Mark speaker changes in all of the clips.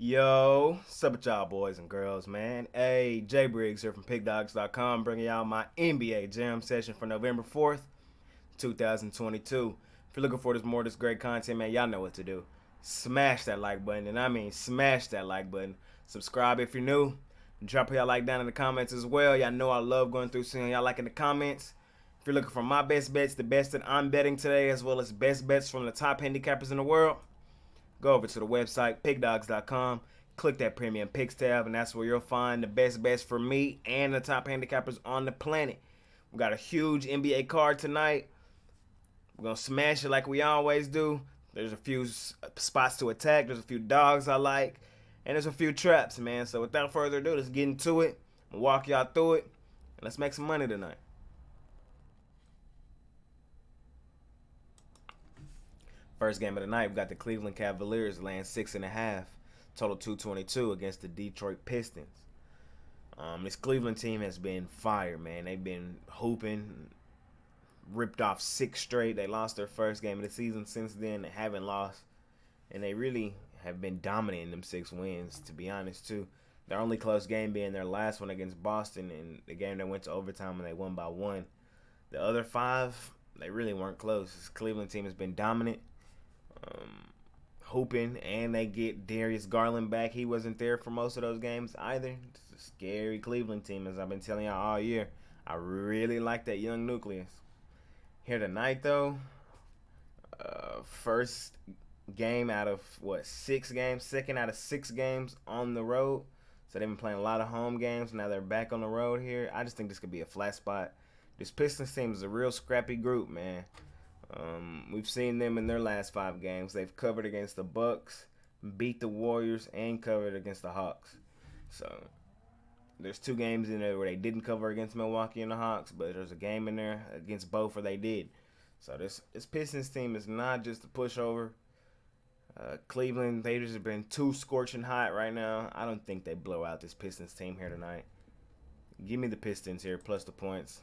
Speaker 1: Yo, sup with y'all boys and girls, man. Hey, Jay Briggs here from Pickdawgz.com bringing y'all my NBA Jam session for November 4th, 2022. If you're looking for this great content, man, y'all know what to do. Smash that like button, and I mean smash that like button. Subscribe if you're new. Drop y'all like down in the comments as well. Y'all know I love going through seeing y'all like in the comments. If you're looking for my best bets, the best that I'm betting today, as well as best bets from the top handicappers in the world, go over to the website, pickdawgz.com, click that premium picks tab, and that's where you'll find the best bets for me and the top handicappers on the planet. We got a huge NBA card tonight. We're going to smash it like we always do. There's a few spots to attack. There's a few dogs I like. And there's a few traps, man. So without further ado, let's get into it. I'll walk y'all through it. And let's make some money tonight. First game of the night, we got the Cleveland Cavaliers laying 6.5, total 222 against the Detroit Pistons. This Cleveland team has been fire, man. They've been hooping, ripped off 6 straight. They lost their first game of the season since then. They haven't lost, and they really have been dominating them 6 wins, to be honest, too. Their only close game being their last one against Boston, and the game that went to overtime and they won by 1. The other 5, they really weren't close. This Cleveland team has been dominant. Hooping, and they get Darius Garland back. He wasn't there for most of those games either. It's a scary Cleveland team, as I've been telling y'all all year. I really like that young nucleus. Here tonight, though, first game out of, 6 games? Second out of 6 games on the road. So they've been playing a lot of home games. Now they're back on the road here. I just think this could be a flat spot. This Pistons team is a real scrappy group, man. We've seen them in their last 5 games. They've covered against the Bucks, beat the Warriors, and covered against the Hawks. So there's 2 games in there where they didn't cover against Milwaukee and the Hawks, but there's a game in there against both where they did. So this Pistons team is not just a pushover. Cleveland, they just have been too scorching hot right now. I don't think they blow out this Pistons team here tonight. Give me the Pistons here, plus the points.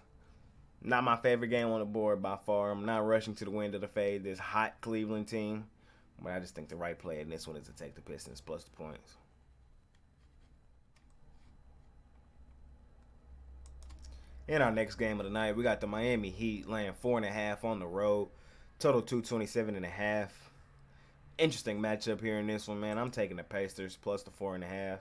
Speaker 1: Not my favorite game on the board by far. I'm not rushing to the wind of the fade this hot Cleveland team. But I just think the right play in this one is to take the Pistons plus the points. In our next game of the night, we got the Miami Heat laying 4.5 on the road. Total 227.5. Interesting matchup here in this one, man. I'm taking the Pacers plus the 4.5.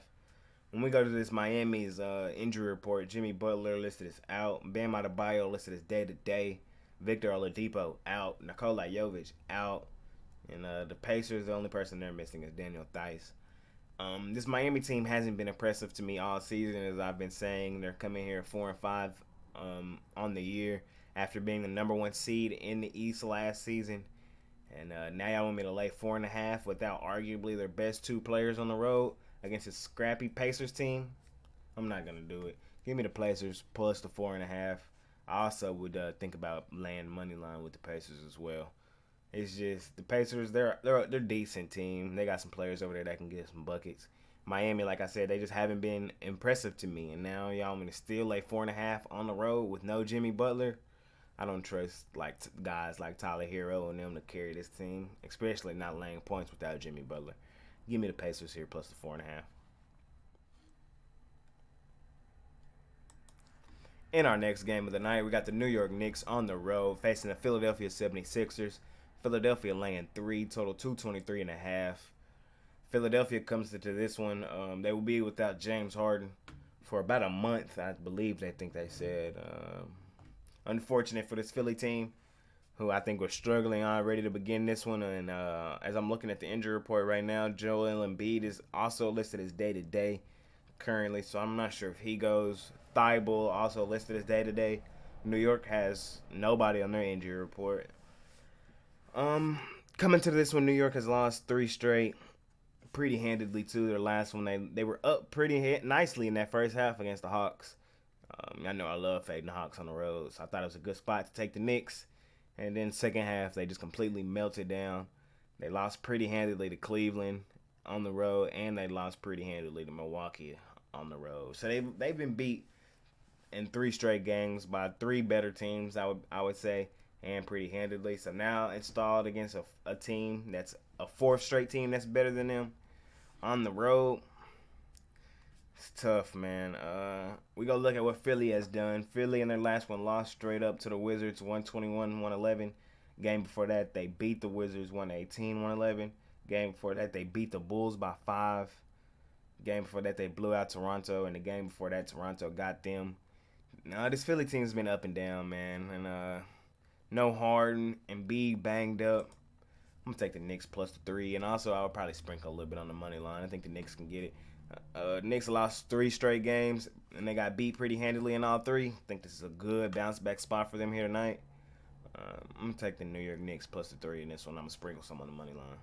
Speaker 1: When we go to this Miami's injury report, Jimmy Butler listed as out. Bam Adebayo listed as day-to-day. Victor Oladipo out. Nikola Jovic out. And the Pacers, the only person they're missing is Daniel Theis. This Miami team hasn't been impressive to me all season, as I've been saying. They're coming here 4-5 on the year after being the number 1 seed in the East last season. And now y'all want me to lay 4.5 without arguably their best 2 players on the road against a scrappy Pacers team? I'm not going to do it. Give me the Pacers plus the 4.5. I also would think about laying money line with the Pacers as well. It's just the Pacers, they're a decent team. They got some players over there that can get some buckets. Miami, like I said, they just haven't been impressive to me. And now y'all want me to still lay 4.5 on the road with no Jimmy Butler? I don't trust guys like Tyler Hero and them to carry this team, especially not laying points without Jimmy Butler. Give me the Pacers here plus the 4.5. In our next game of the night, we got the New York Knicks on the road facing the Philadelphia 76ers. Philadelphia laying 3, total 223.5. Philadelphia comes into this one. They will be without James Harden for about a month, I believe they said. Unfortunate for this Philly team, who I think was struggling already to begin this one. And as I'm looking at the injury report right now, Joel Embiid is also listed as day-to-day currently, so I'm not sure if he goes. Thibault also listed as day-to-day. New York has nobody on their injury report. Coming to this one, New York has lost 3 straight, pretty handedly too. Their last one, they were up pretty nicely in that first half against the Hawks. I know I love fading the Hawks on the road, so I thought it was a good spot to take the Knicks. And then second half, they just completely melted down. They lost pretty handedly to Cleveland on the road, and they lost pretty handedly to Milwaukee on the road. So they've been beat in 3 straight games by 3 better teams, I would say, and pretty handedly. So now installed against a team that's a 4th straight team that's better than them. On the road, it's tough, man. We go look at what Philly has done. Philly in their last one lost straight up to the Wizards 121-111. Game before that, they beat the Wizards 118-111. Game before that, they beat the Bulls by 5. Game before that, they blew out Toronto. And the game before that, Toronto got them. Now, this Philly team's been up and down, man. And no Harden and B banged up. I'm going to take the Knicks plus the 3. And also, I would probably sprinkle a little bit on the money line. I think the Knicks can get it. Knicks lost 3 straight games, and they got beat pretty handily in all 3. I think this is a good bounce-back spot for them here tonight. I'm going to take the New York Knicks plus the 3 in this one. I'm going to sprinkle some on the money line.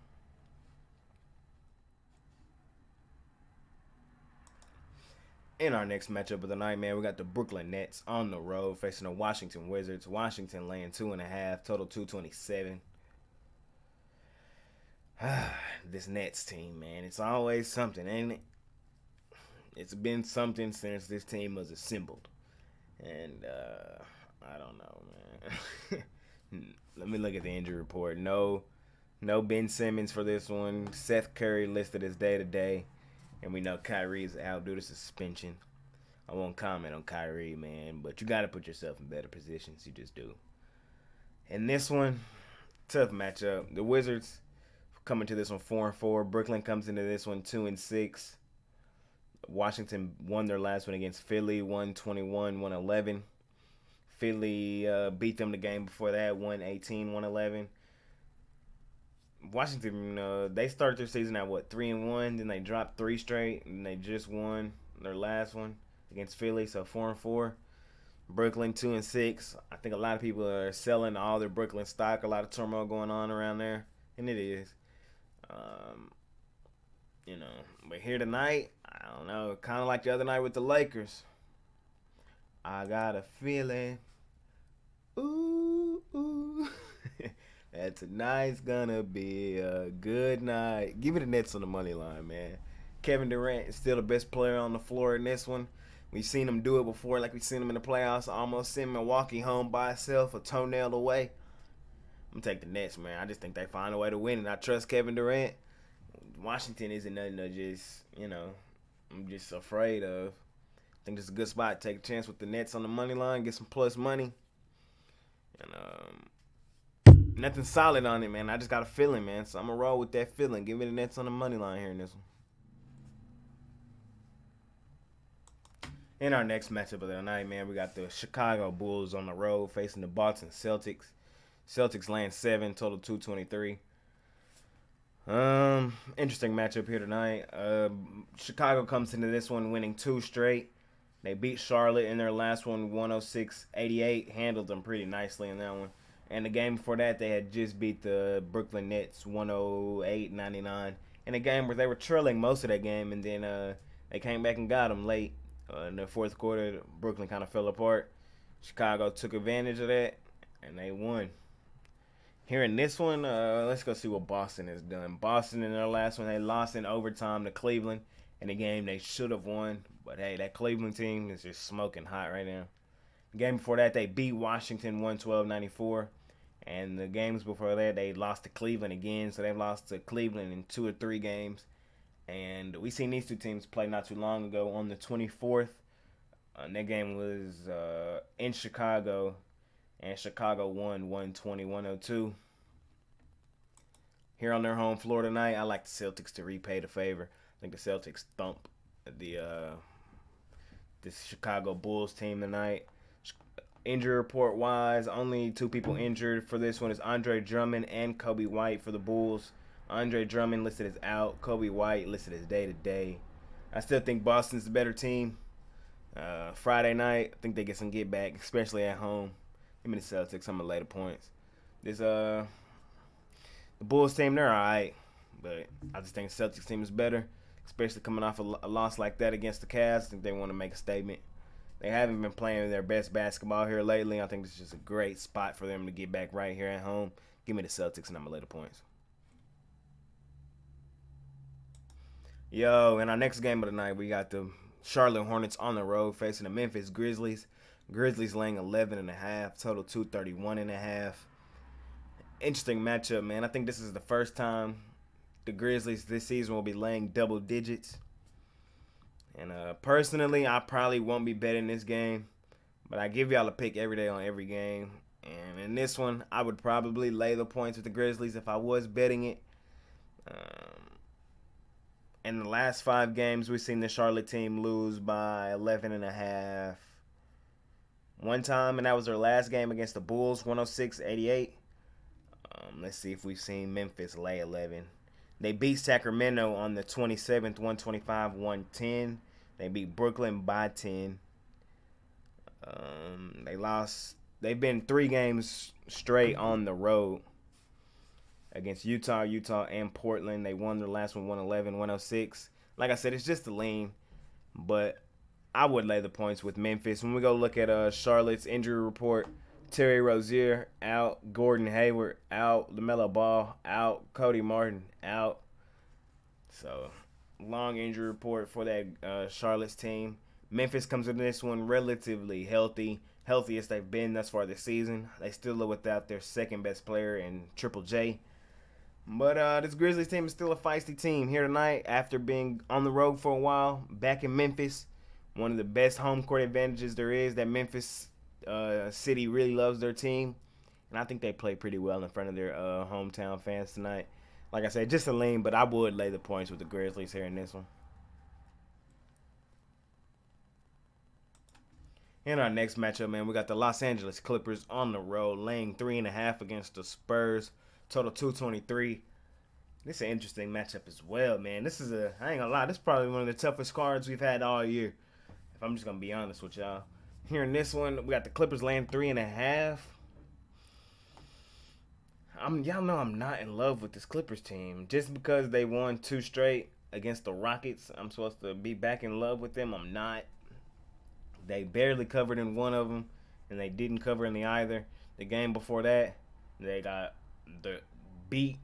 Speaker 1: In our next matchup of the night, man, we got the Brooklyn Nets on the road facing the Washington Wizards. Washington laying 2.5, total 227. This Nets team, man, it's always something, ain't it? It's been something since this team was assembled. And I don't know, man. Let me look at the injury report. No Ben Simmons for this one. Seth Curry listed as day-to-day. And we know Kyrie's out due to suspension. I won't comment on Kyrie, man, but you got to put yourself in better positions. You just do. And this one, tough matchup. The Wizards coming to this one 4-4. Brooklyn comes into this one 2-6. Washington won their last one against Philly, 121-111. Philly beat them the game before that, 118-111. Washington, they started their season at 3-1, then they dropped 3 straight, and they just won their last one against Philly, so 4-4. Brooklyn 2-6. I think a lot of people are selling all their Brooklyn stock. A lot of turmoil going on around there, and it is. But here tonight, I don't know, kind of like the other night with the Lakers. I got a feeling, ooh, that tonight's gonna be a good night. Give me the Nets on the money line, man. Kevin Durant is still the best player on the floor in this one. We've seen him do it before, like we've seen him in the playoffs. Almost send Milwaukee home by itself, a toenail away. I'm taking the Nets, man. I just think they find a way to win, and I trust Kevin Durant. Washington isn't nothing to just, I'm just afraid of. I think this is a good spot. Take a chance with the Nets on the money line, get some plus money. And nothing solid on it, man. I just got a feeling, man. So I'm going to roll with that feeling. Give me the Nets on the money line here in this one. In our next matchup of the night, man, we got the Chicago Bulls on the road facing the Boston Celtics. Celtics laying 7, total 223. Interesting matchup here tonight. Chicago comes into this one winning 2 straight. They beat Charlotte in their last one 106-88. Handled them pretty nicely in that one. And the game before that, they had just beat the Brooklyn Nets 108-99. In a game where they were trailing most of that game, and then they came back and got them late. In the fourth quarter, Brooklyn kind of fell apart. Chicago took advantage of that, and they won. Here in this one, let's go see what Boston has done. Boston in their last one, they lost in overtime to Cleveland in a game they should have won. But, hey, that Cleveland team is just smoking hot right now. The game before that, they beat Washington 112-94. And the games before that, they lost to Cleveland again. So they've lost to Cleveland in 2 or 3 games. And we seen these two teams play not too long ago on the 24th. And that game was in Chicago. And Chicago won 120-102. Here on their home floor tonight, I like the Celtics to repay the favor. I think the Celtics thump this Chicago Bulls team tonight. Injury report wise, only 2 people injured for this one is Andre Drummond and Kobe White for the Bulls. Andre Drummond listed as out. Kobe White listed as day-to-day. I still think Boston's the better team. Friday night, I think they get some get back, especially at home. Give me the Celtics. I'm going to lay the points. The Bulls team, they're all right. But I just think the Celtics team is better, especially coming off a loss like that against the Cavs. I think they want to make a statement. They haven't been playing their best basketball here lately. I think this is just a great spot for them to get back right here at home. Give me the Celtics, and I'm going to lay the points. Yo, in our next game of the night, we got the Charlotte Hornets on the road facing the Memphis Grizzlies. Grizzlies laying 11.5, total 231.5. Interesting matchup, man. I think this is the first time the Grizzlies this season will be laying double digits. And personally, I probably won't be betting this game. But I give y'all a pick every day on every game. And in this one, I would probably lay the points with the Grizzlies if I was betting it. In the last 5 games, we've seen the Charlotte team lose by 11.5. One time, and that was their last game against the Bulls, 106-88. Let's see if we've seen Memphis lay 11. They beat Sacramento on the 27th, 125-110. They beat Brooklyn by 10. They lost. They've been 3 games straight on the road against Utah, and Portland. They won their last one 111-106. Like I said, it's just a lean, but I would lay the points with Memphis. When we go look at Charlotte's injury report, Terry Rozier out, Gordon Hayward out, LaMelo Ball out, Cody Martin out. So, long injury report for that Charlotte's team. Memphis comes in this one relatively healthy, healthiest they've been thus far this season. They still are without their second best player in Triple J. But this Grizzlies team is still a feisty team here tonight after being on the road for a while, back in Memphis. One of the best home court advantages there is that Memphis city really loves their team. And I think they play pretty well in front of their hometown fans tonight. Like I said, just a lean, but I would lay the points with the Grizzlies here in this one. In our next matchup, man, we got the Los Angeles Clippers on the road, laying 3.5 against the Spurs. Total 223. This is an interesting matchup as well, man. I ain't gonna lie, this is probably one of the toughest cards we've had all year. If I'm just gonna be honest with y'all. Here in this one, we got the Clippers laying 3.5. Y'all know I'm not in love with this Clippers team. Just because they won 2 straight against the Rockets, I'm supposed to be back in love with them. I'm not. They barely covered in one of them, and they didn't cover in the either. The game before that, they got beat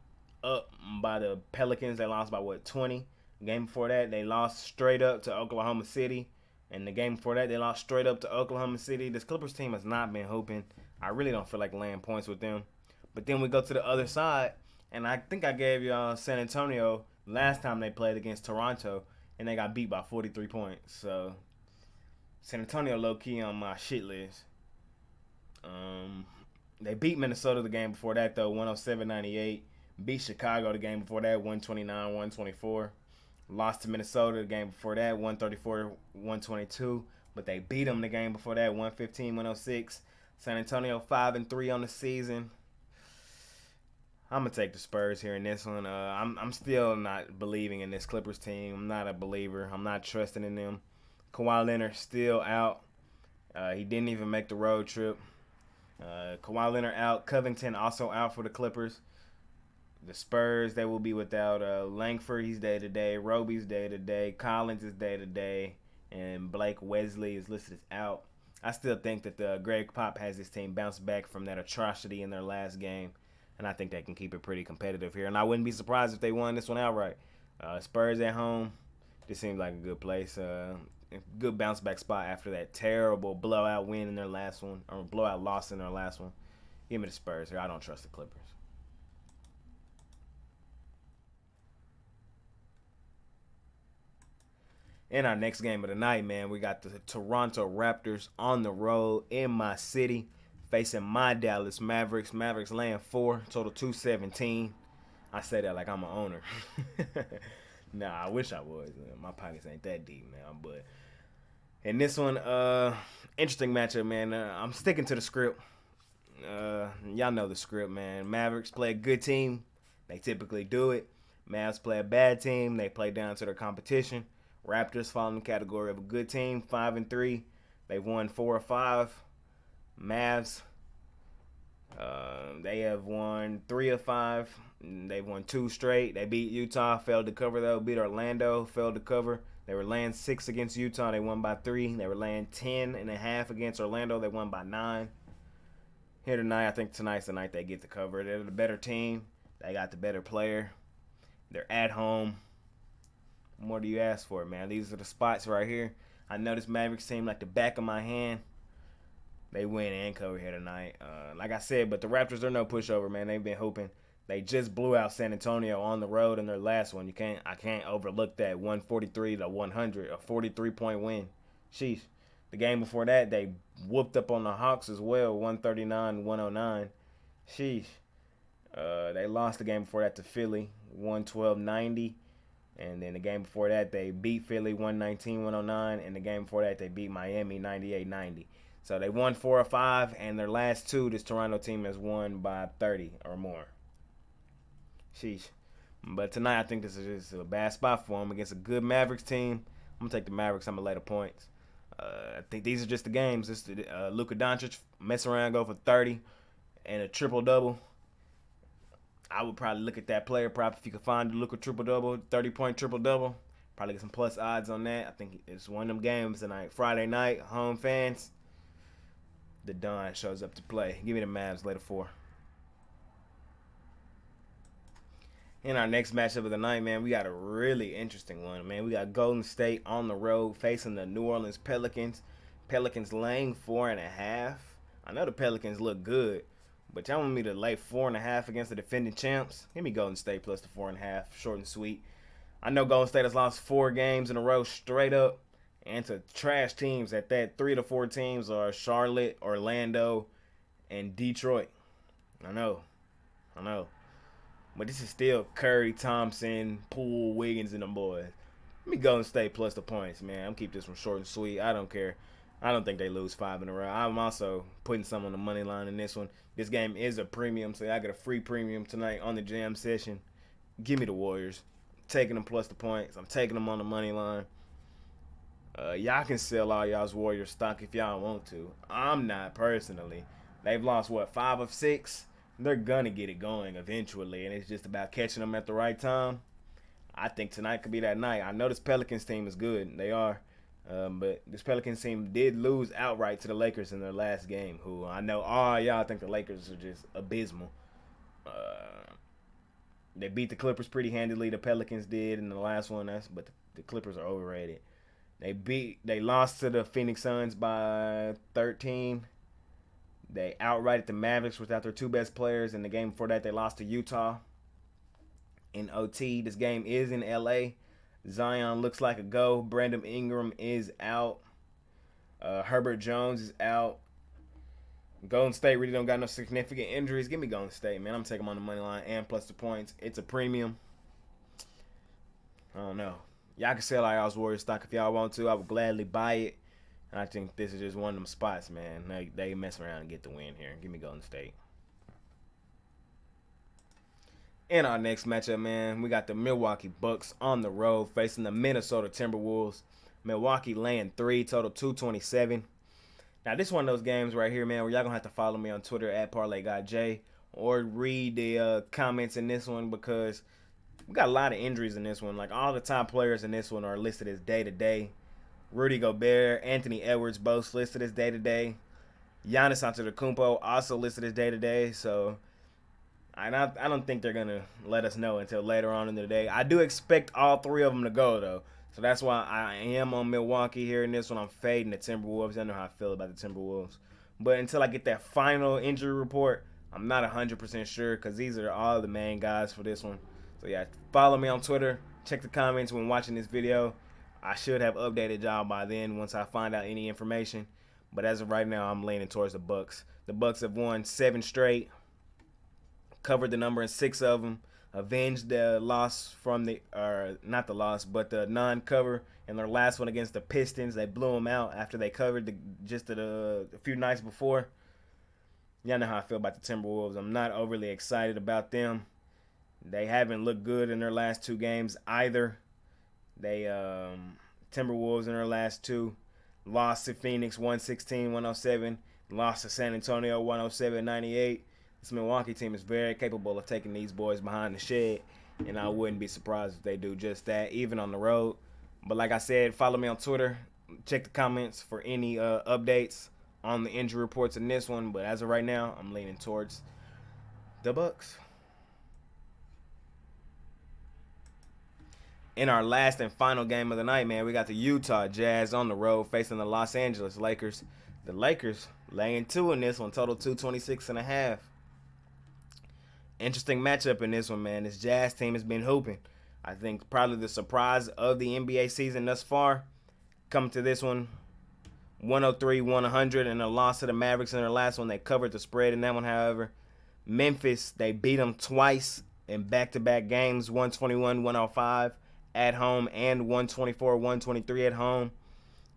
Speaker 1: up by the Pelicans. They lost by 20. The game before that, they lost straight up to Oklahoma City. And the game before that, they lost straight up to Oklahoma City. This Clippers team has not been hooping. I really don't feel like laying points with them. But then we go to the other side, and I think I gave y'all San Antonio last time they played against Toronto, and they got beat by 43 points. So San Antonio low-key on my shit list. They beat Minnesota the game before that, though, 107-98. Beat Chicago the game before that, 129-124. Lost to Minnesota the game before that, 134-122. But they beat them the game before that, 115-106. San Antonio 5-3 on the season. I'm going to take the Spurs here in this one. I'm still not believing in this Clippers team. I'm not a believer. I'm not trusting in them. Kawhi Leonard still out. He didn't even make the road trip. Kawhi Leonard out. Covington also out for the Clippers. The Spurs, they will be without Langford. He's day-to-day. Roby's day-to-day. Collins is day-to-day. And Blake Wesley is listed as out. I still think that Greg Pop has his team bounce back from that atrocity in their last game. And I think they can keep it pretty competitive here. And I wouldn't be surprised if they won this one outright. Spurs at home. This seems like a good place. Good bounce back spot after that terrible blowout win in their last one. Or blowout loss in their last one. Give me the Spurs here. I don't trust the Clippers. In our next game of the night, man, we got the Toronto Raptors on the road in my city, facing my Dallas Mavericks. Mavericks laying 4, total 217. I say that like I'm an owner. Nah, I wish I was. My pockets ain't that deep, man. But in this one, interesting matchup, man. I'm sticking to the script. Y'all know the script, man. Mavericks play a good team. They typically do it. Mavs play a bad team. They play down to their competition. Raptors fall in the category of a good team, 5-3. They've won 4 of 5. Mavs, they have won 3 of 5. They've won 2 straight. They beat Utah, failed to cover though. Beat Orlando, failed to cover. They were laying 6 against Utah. They won by 3. They were laying 10.5 against Orlando. They won by 9. Here tonight, I think tonight's the night they get to cover. They're the better team. They got the better player. They're at home. What more do you ask for, man? These are the spots right here. I know this Mavericks team like the back of my hand. They win and cover here tonight. Like I said, but the Raptors, they're no pushover, man. They've been hooping. They just blew out San Antonio on the road in their last one. I can't overlook that 143 to 100, a 43-point win. Sheesh. The game before that, they whooped up on the Hawks as well, 139-109. Sheesh. They lost the game before that to Philly, 112-90. And then the game before that, they beat Philly 119-109. And the game before that, they beat Miami 98-90. So they won 4 or 5, and their last 2, this Toronto team has won by 30 or more. Sheesh. But tonight, I think this is just a bad spot for them against a good Mavericks team. I'm going to take the Mavericks. I'm going to lay the points. I think these are just the games. This Luka Doncic mess around, go for 30 and a triple-double. I would probably look at that player prop if you could find a Luka triple-double, 30-point triple-double. Probably get some plus odds on that. I think it's one of them games tonight. Friday night, home fans. The Don shows up to play. Give me the Mavs, later 4. In our next matchup of the night, man, we got a really interesting one, man. We got Golden State on the road facing the New Orleans Pelicans. Pelicans laying 4.5. I know the Pelicans look good, but y'all want me to lay 4.5 against the defending champs? Give me Golden State plus the 4.5, short and sweet. I know Golden State has lost 4 games in a row straight up, and to trash teams at that. 3 to 4 teams are Charlotte, Orlando, and Detroit. I know. But this is still Curry, Thompson, Poole, Wiggins, and them boys. Let me go and stay plus the points, man. I'm keep this one short and sweet. I don't care. I don't think they lose 5 in a row. I'm also putting some on the money line in this one. This game is a premium, so I get a free premium tonight on the jam session. Give me the Warriors. I'm taking them plus the points. I'm taking them on the money line. Y'all can sell all y'all's Warriors stock if y'all want to. I'm not personally. They've lost, 5 of 6? They're going to get it going eventually, and it's just about catching them at the right time. I think tonight could be that night. I know this Pelicans team is good. They are. But this Pelicans team did lose outright to the Lakers in their last game, who I know all y'all think the Lakers are just abysmal. They beat the Clippers pretty handily. The Pelicans did in the last one, but the Clippers are overrated. They lost to the Phoenix Suns by 13. They outrighted the Mavericks without their 2 best players. In the game before that, they lost to Utah in OT. This game is in LA. Zion looks like a go. Brandon Ingram is out. Herbert Jones is out. Golden State really don't got no significant injuries. Give me Golden State, man. I'm taking them on the money line and plus the points. It's a premium. I don't know. Y'all can sell y'all's Warriors stock if y'all want to. I would gladly buy it. And I think this is just one of them spots, man. They mess around and get the win here. Give me Golden State. In our next matchup, man, we got the Milwaukee Bucks on the road facing the Minnesota Timberwolves. Milwaukee laying 3, total 227. Now, this is one of those games right here, man, where y'all going to have to follow me on Twitter at ParlayGuyJ or read the comments in this one because we got a lot of injuries in this one. Like, all the top players in this one are listed as day-to-day. Rudy Gobert, Anthony Edwards, both listed as day-to-day. Giannis Antetokounmpo also listed as day-to-day. So, I don't think they're going to let us know until later on in the day. I do expect all 3 of them to go, though. So, that's why I am on Milwaukee here in this one. I'm fading the Timberwolves. I know how I feel about the Timberwolves. But until I get that final injury report, I'm not 100% sure because these are all the main guys for this one. So, yeah, follow me on Twitter. Check the comments when watching this video. I should have updated y'all by then once I find out any information. But as of right now, I'm leaning towards the Bucks. The Bucks have won 7 straight, covered the number in 6 of them, avenged the loss from not the loss, but the non-cover in their last one against the Pistons. They blew them out after they covered just a few nights before. Y'all know how I feel about the Timberwolves. I'm not overly excited about them. They haven't looked good in their last 2 games either. They Timberwolves in their last 2 lost to Phoenix 116-107, lost to San Antonio 107-98. This Milwaukee team is very capable of taking these boys behind the shed, and I wouldn't be surprised if they do just that, even on the road. But like I said, follow me on Twitter. Check the comments for any updates on the injury reports in this one. But as of right now, I'm leaning towards the Bucks. In our last and final game of the night, man, we got the Utah Jazz on the road facing the Los Angeles Lakers. The Lakers laying 2 in this one, total 226.5. Interesting matchup in this one, man. This Jazz team has been hooping. I think probably the surprise of the NBA season thus far. Coming to this one, 103-100, and a loss to the Mavericks in their last one. They covered the spread in that one, however. Memphis, they beat them twice in back-to-back games, 121-105 at home and 124-123 at home.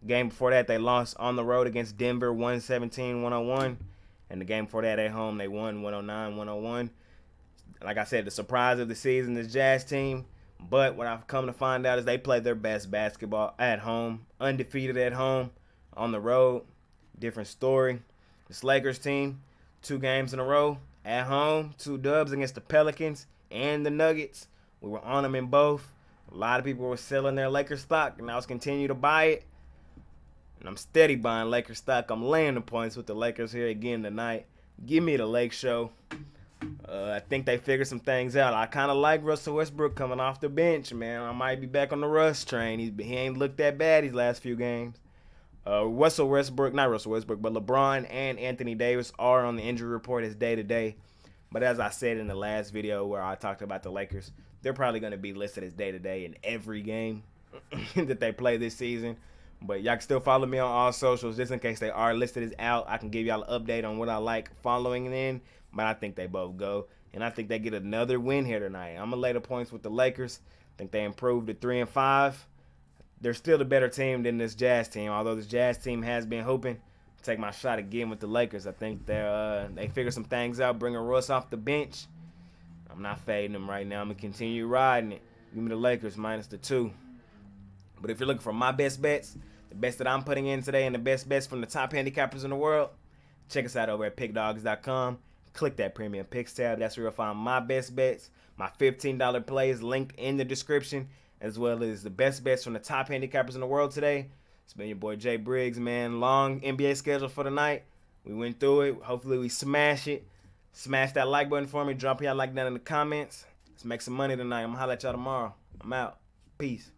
Speaker 1: Game before that, they lost on the road against Denver, 117-101. And the game before that at home, they won 109-101. Like I said, the surprise of the season, this Jazz team. But what I've come to find out is they played their best basketball at home, undefeated at home, on the road. Different story. This Lakers team, 2 games in a row at home, 2 dubs against the Pelicans and the Nuggets. We were on them in both. A lot of people were selling their Lakers stock, and I was continue to buy it. And I'm steady buying Lakers stock. I'm laying the points with the Lakers here again tonight. Give me the Lake Show. I think they figured some things out. I kind of like Russell Westbrook coming off the bench, man. I might be back on the Russ train. He ain't looked that bad these last few games. Not Russell Westbrook, but LeBron and Anthony Davis are on the injury report as day-to-day. But as I said in the last video where I talked about the Lakers, they're probably going to be listed as day-to-day in every game that they play this season. But y'all can still follow me on all socials just in case they are listed as out. I can give y'all an update on what I like following it in. But I think they both go. And I think they get another win here tonight. I'm going to lay the points with the Lakers. I think they improved to 3-5. They're still the better team than this Jazz team. Although this Jazz team has been hooping. Take my shot again with the Lakers. I think they figure some things out, bringing Russ off the bench. I'm not fading them right now. I'm going to continue riding it. Give me the Lakers minus the 2. But if you're looking for my best bets, the best that I'm putting in today and the best bets from the top handicappers in the world, check us out over at Pickdawgz.com. Click that premium picks tab. That's where you'll find my best bets, my $15 plays linked in the description, as well as the best bets from the top handicappers in the world today. It's been your boy Jay Briggs, man. Long NBA schedule for the night. We went through it. Hopefully we smash it. Smash that like button for me. Drop y'all like down in the comments. Let's make some money tonight. I'm going to holler at y'all tomorrow. I'm out. Peace.